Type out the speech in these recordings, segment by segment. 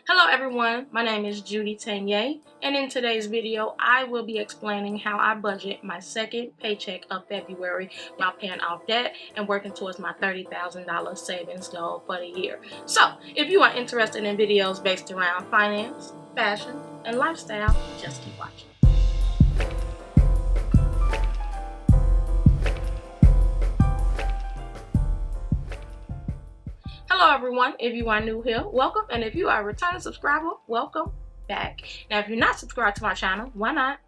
Hello everyone, my name is Judy Tanier, and in today's video I will be explaining how I budget my second paycheck of February while paying off debt and working towards my $30,000 savings goal for the year. So if you are interested in videos based around finance, fashion, and lifestyle, just keep watching. Hello everyone, if you are new here, welcome, and if you are a returning subscriber, welcome back. Now if you're not subscribed to my channel, why not?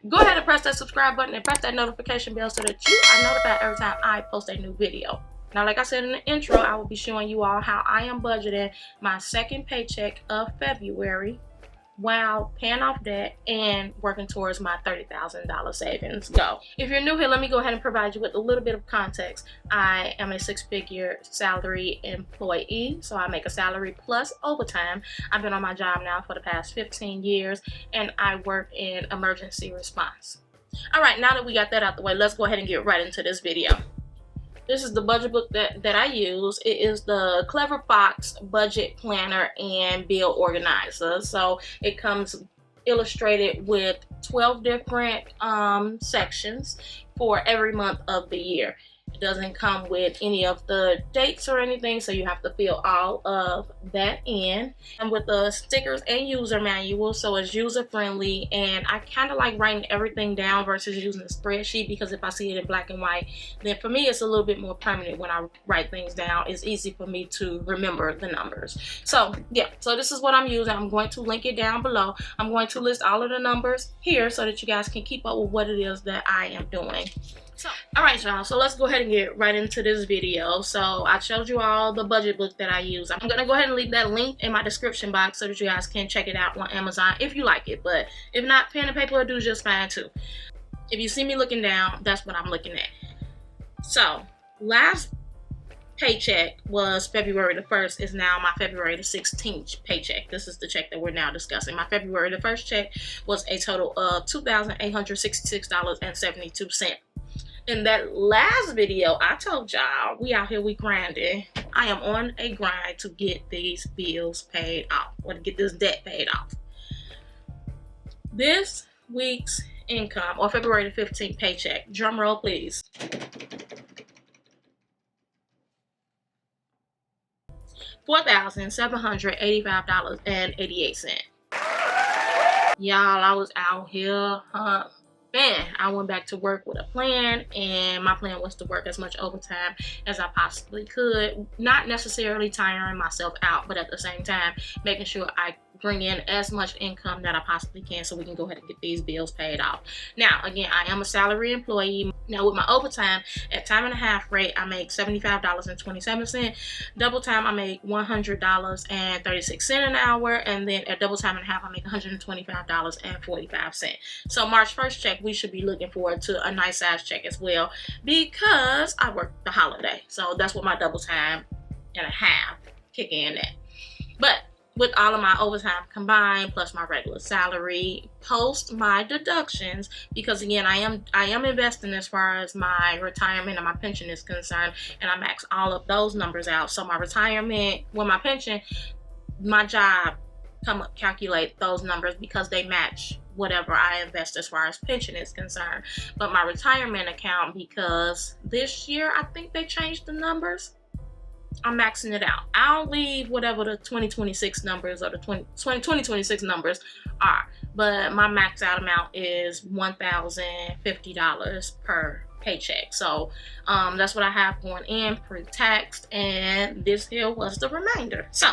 Go ahead and press that subscribe button and press that notification bell so that you are notified every time I post a new video. Now like I said in the intro, I will be showing you all how I am budgeting my second paycheck of February while paying off debt and working towards my $30,000 savings goal. If you're new here, let me go ahead and provide you with a little bit of context. I am a six-figure salary employee, so I make a salary plus overtime. I've been on my job now for the past 15 years, and I work in emergency response. All right, now that we got that out the way, let's go ahead and get right into this video. This is the budget book that I use. It is the Clever Fox Budget Planner and Bill Organizer. So it comes illustrated with 12 different sections for every month of the year. It doesn't come with any of the dates or anything, so you have to fill all of that in. And with the stickers and user manual, so it's user friendly, and I kind of like writing everything down versus using a spreadsheet, because if I see it in black and white, then for me it's a little bit more permanent when I write things down. It's easy for me to remember the numbers. So yeah, so this is what I'm using. I'm going to link it down below. I'm going to list all of the numbers here so that you guys can keep up with what it is that I am doing. So, all right, y'all, so let's go ahead and get right into this video. So I showed you all the budget book that I use. I'm gonna go ahead and leave that link in my description box so that you guys can check it out on Amazon if you like it, but if not, pen and paper will do just fine too. If you see me looking down, that's what I'm looking at. So last paycheck was February the 1st, is now my February the 16th paycheck. This is the check that we're now discussing. My February the 1st check was a total of $2,866.72. In that last video, I told y'all we out here, we grinding. I am on a grind to get these bills paid off, or to get this debt paid off. This week's income, or February the 15th paycheck, drum roll please, $4,785.88. Y'all, I was out here, man, I went back to work with a plan, and my plan was to work as much overtime as I possibly could, not necessarily tiring myself out, but at the same time making sure I bring in as much income that I possibly can so we can go ahead and get these bills paid off. Now again, I am a salary employee. Now with my overtime at time and a half rate, I make $75.27. Double time, I make $100.36 an hour, and then at double time and a half, I make $125.45. So March 1st check, we should be looking forward to a nice size check as well, because I work the holiday. So that's what my double time and a half kick in at. But with all of my overtime combined plus my regular salary, post my deductions, because again, I am investing as far as my retirement and my pension is concerned, and I max all of those numbers out. So my retirement, well, my pension, my job calculate those numbers because they match whatever I invest as far as pension is concerned. But my retirement account, because this year I think they changed the numbers, I'm maxing it out. I'll leave whatever the 2026 numbers or the 2026 numbers are, but my max out amount is $1,050 per paycheck. So that's what I have going in pre-taxed, and this here was the remainder. So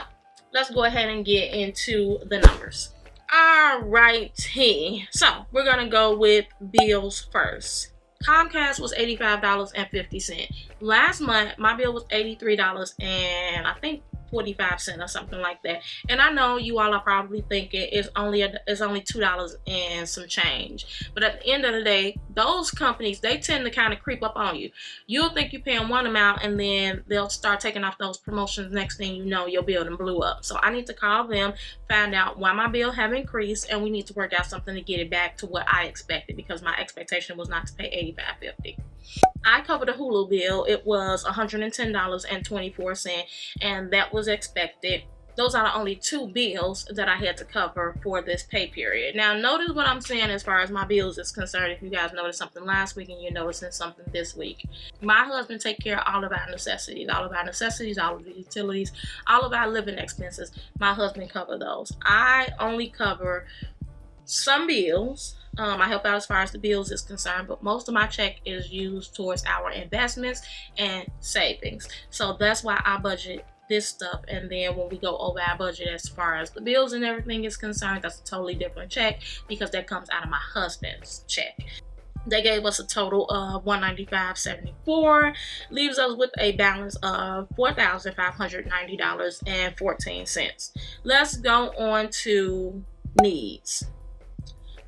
let's go ahead and get into the numbers. All righty, so we're gonna go with bills first. Comcast was $85.50. Last month, my bill was $83 and I think 45 cents or something like that. And I know you all are probably thinking it's only $2 and some change. But at the end of the day, those companies, they tend to kind of creep up on you. You'll think you're paying one amount, and then they'll start taking off those promotions. Next thing you know, your bill done blew up. So I need to call them, find out why my bill have increased, and we need to work out something to get it back to what I expected, because my expectation was not to pay $85.50. I covered a Hulu bill. It was $110.24, and that was expected. those are the only 2 bills that I had to cover for this pay period. Now, notice what I'm saying as far as my bills is concerned. If you guys noticed something last week and you're noticing something this week, my husband take care of all of our necessities, all of the utilities, all of our living expenses. My husband cover those. I only cover some bills. I help out as far as the bills is concerned, but most of my check is used towards our investments and savings. So that's why I budget this stuff, and then when we go over our budget as far as the bills and everything is concerned, that's a totally different check because that comes out of my husband's check. They gave us a total of $195.74, leaves us with a balance of $4,590.14. Let's go on to needs.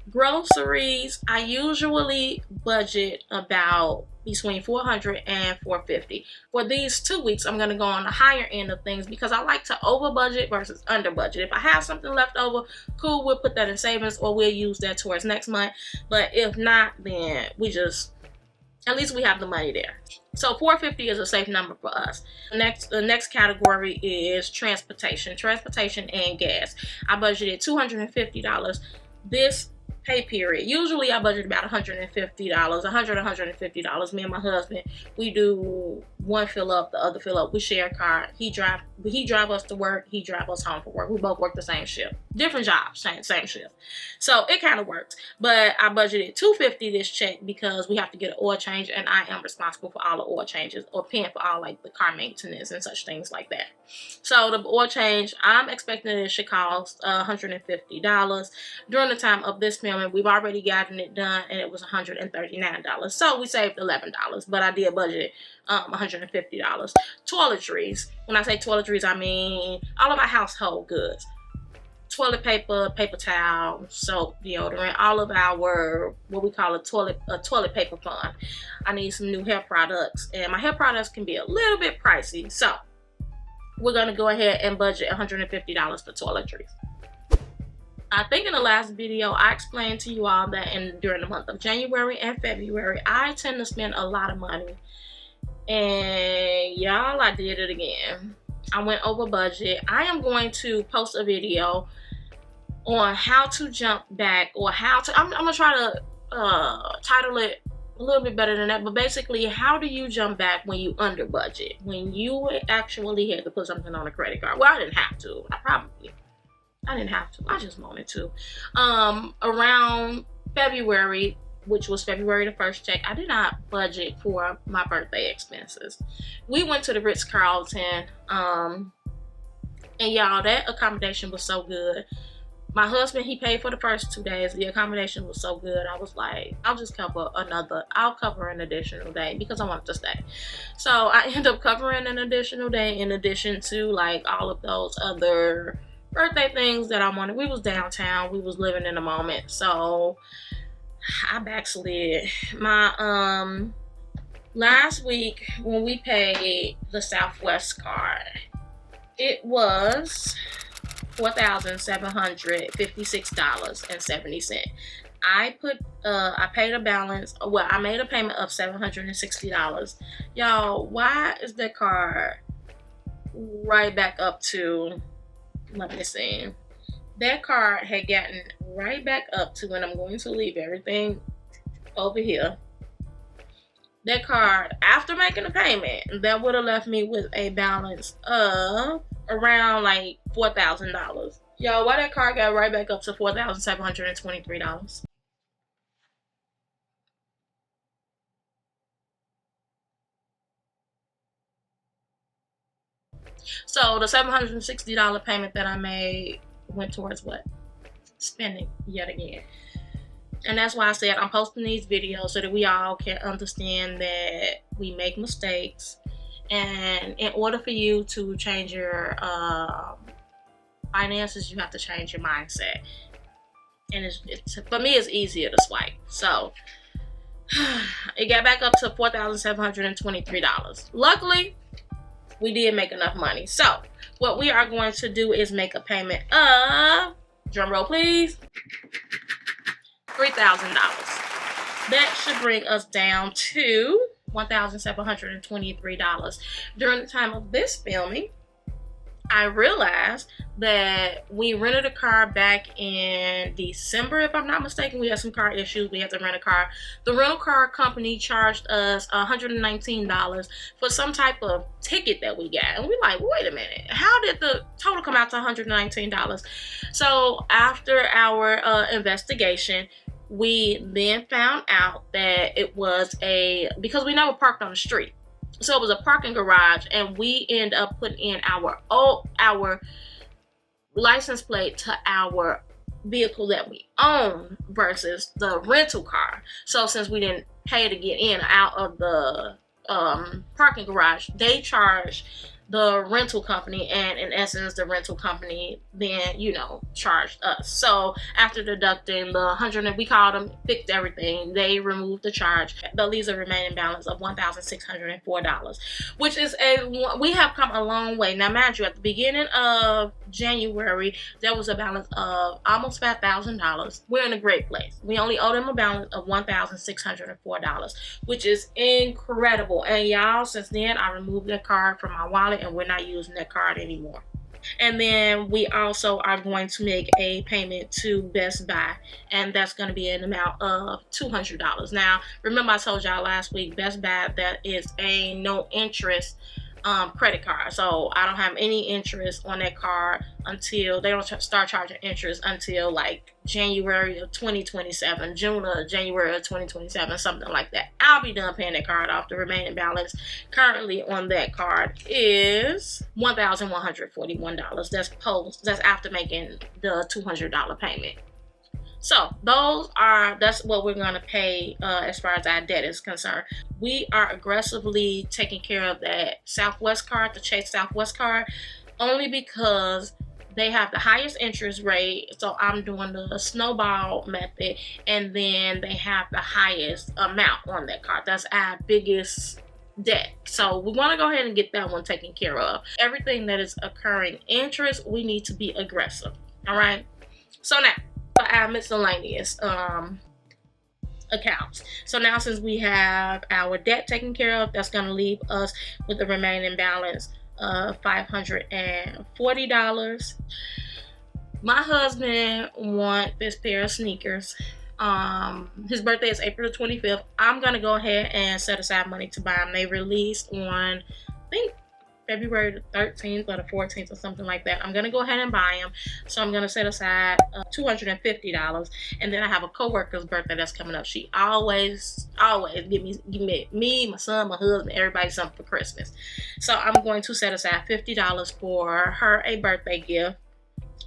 Groceries, I usually budget about between $400 and $450. For these 2 weeks, I'm going to go on the higher end of things because I like to over budget versus under budget. If I have something left over, cool, we'll put that in savings or we'll use that towards next month. But if not, then we just, at least we have the money there. So $450 is a safe number for us. The next category is transportation and gas. I budgeted $250 this pay period. Usually I budget about $150, $150. Me and my husband, we do one fill up, the other fill up. We share a car. He drive us to work. He drive us home from work. We both work the same shift, different jobs, same shift. So it kind of works. But I budgeted $250 this check because we have to get an oil change, and I am responsible for all the oil changes or paying for all like the car maintenance and such things like that. So the oil change, I'm expecting it should cost $150. During the time of this filming, we've already gotten it done, and it was $139. So we saved $11, but I did budget $150. Toiletries. When I say toiletries, I mean all of our household goods. Toilet paper, paper towel, soap, deodorant, all of our, what we call a toilet paper fund. I need some new hair products, and my hair products can be a little bit pricey. So we're going to go ahead and budget $150 for toiletries. I think in the last video, I explained to you all that during the month of January and February, I tend to spend a lot of money. And y'all, I did it again. I went over budget. I am going to post a video on how to jump back, or how to, I'm going to try to title it a little bit better than that, but basically, how do you jump back when you under budget? When you actually had to put something on a credit card. Well, I didn't have to. I didn't have to. I just wanted to. Around February, which was February the 1st check, I did not budget for my birthday expenses. We went to the Ritz-Carlton, and y'all, that accommodation was so good. My husband, he paid for the first 2 days. The accommodation was so good. I was like, I'll cover an additional day because I wanted to stay. So I ended up covering an additional day in addition to like all of those other birthday things that I wanted. We was downtown. We was living in the moment. So I backslid. My last week when we paid the Southwest card, it was $4,756.70. I paid a balance. Well, I made a payment of $760. Y'all, why is that card right back up to, let me see. That card had gotten right back up to, when I'm going to leave everything over here. That card, after making a payment, that would have left me with a balance of around like $4,000. Y'all, why that card got right back up to $4,723? So the $760 payment that I made went towards what? Spending yet again. And that's why I said I'm posting these videos so that we all can understand that we make mistakes. And in order for you to change your finances, you have to change your mindset. And it's for me, it's easier to swipe. So it got back up to $4,723. Luckily, we did make enough money. So what we are going to do is make a payment of, drum roll please, $3,000. That should bring us down to $1,723. During the time of this filming, I realized that we rented a car back in December, if I'm not mistaken. We had some car issues. We had to rent a car. The rental car company charged us $119 for some type of ticket that we got. And we're like, wait a minute, how did the total come out to $119? So after our investigation, we then found out that it was because we never parked on the street. So it was a parking garage, and we end up putting in our license plate to our vehicle that we own versus the rental car. So since we didn't pay to get in or out of the parking garage, they charged the rental company, and in essence the rental company then charged us. So after deducting the 100, we called them, fixed everything, they removed the charge. That leaves a remaining balance of $1,604, which is we have come a long way. Now mind you, at the beginning of January there was a balance of almost $5,000. We're in a great place. We only owe them a balance of $1,604, which is incredible. And y'all, since then I removed that card from my wallet, and we're not using that card anymore. And then we also are going to make a payment to Best Buy, and that's going to be an amount of $200. Now remember, I told y'all last week, Best Buy, that is a no interest credit card. So I don't have any interest on that card until they don't start charging interest until like January of 2027, June or January of 2027, something like that. I'll be done paying that card off. The remaining balance currently on that card is $1,141. That's after making the $200 payment. So that's what we're going to pay as far as our debt is concerned. We are aggressively taking care of that Southwest card, the Chase Southwest card, only because they have the highest interest rate. So I'm doing the snowball method, and then they have the highest amount on that card. That's our biggest debt. So we want to go ahead and get that one taken care of. Everything that is occurring interest, we need to be aggressive. All right. So now, our miscellaneous accounts. So now, since we have our debt taken care of, that's going to leave us with a remaining balance of $540. My husband wants this pair of sneakers. His birthday is April the 25th. I'm going to go ahead and set aside money to buy them. They released on, I think, February the 13th or the 14th or something like that. I'm gonna go ahead and buy them. So I'm gonna set aside $250. And then I have a coworker's birthday that's coming up. She always give me, my son, my husband, everybody something for Christmas. So I'm going to set aside $50 for her, a birthday gift.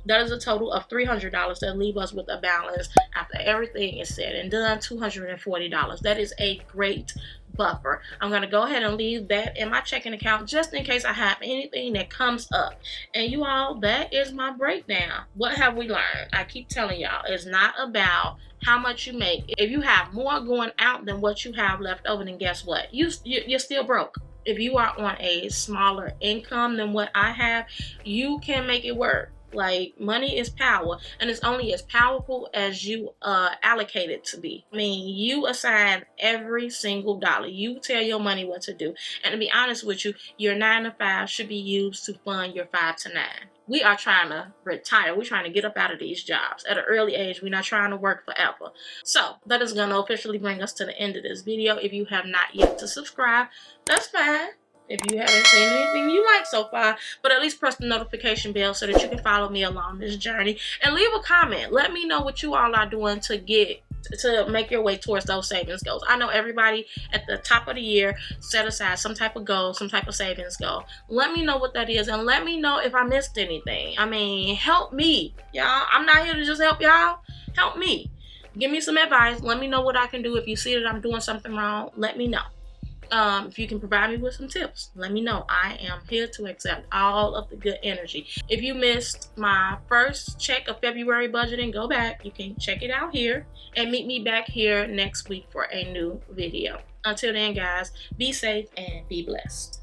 That is a total of $300 that leave us with a balance, after everything is said and done, $240. That is a great buffer. I'm going to go ahead and leave that in my checking account just in case I have anything that comes up. And you all, that is my breakdown. What have we learned? I keep telling y'all, it's not about how much you make. If you have more going out than what you have left over, then guess what? You're still broke. If you are on a smaller income than what I have, you can make it work. Like, money is power, and it's only as powerful as you allocate it to be. I mean, you assign every single dollar. You tell your money what to do. And to be honest with you, your 9 to 5 should be used to fund your 5 to 9. We are trying to retire. We're trying to get up out of these jobs at an early age. We're not trying to work forever. So that is going to officially bring us to the end of this video. If you have not yet to subscribe, that's fine. If you haven't seen anything you like so far, but at least press the notification bell so that you can follow me along this journey, and leave a comment. Let me know what you all are doing to make your way towards those savings goals. I know everybody at the top of the year set aside some type of goal, some type of savings goal. Let me know what that is, and let me know if I missed anything. I mean, help me, y'all. I'm not here to just help y'all. Help me. Give me some advice. Let me know what I can do. If you see that I'm doing something wrong, let me know. If you can provide me with some tips, let me know. I am here to accept all of the good energy. If you missed my first check of February budgeting, go back. You can check it out here, and meet me back here next week for a new video. Until then, guys, be safe and be blessed.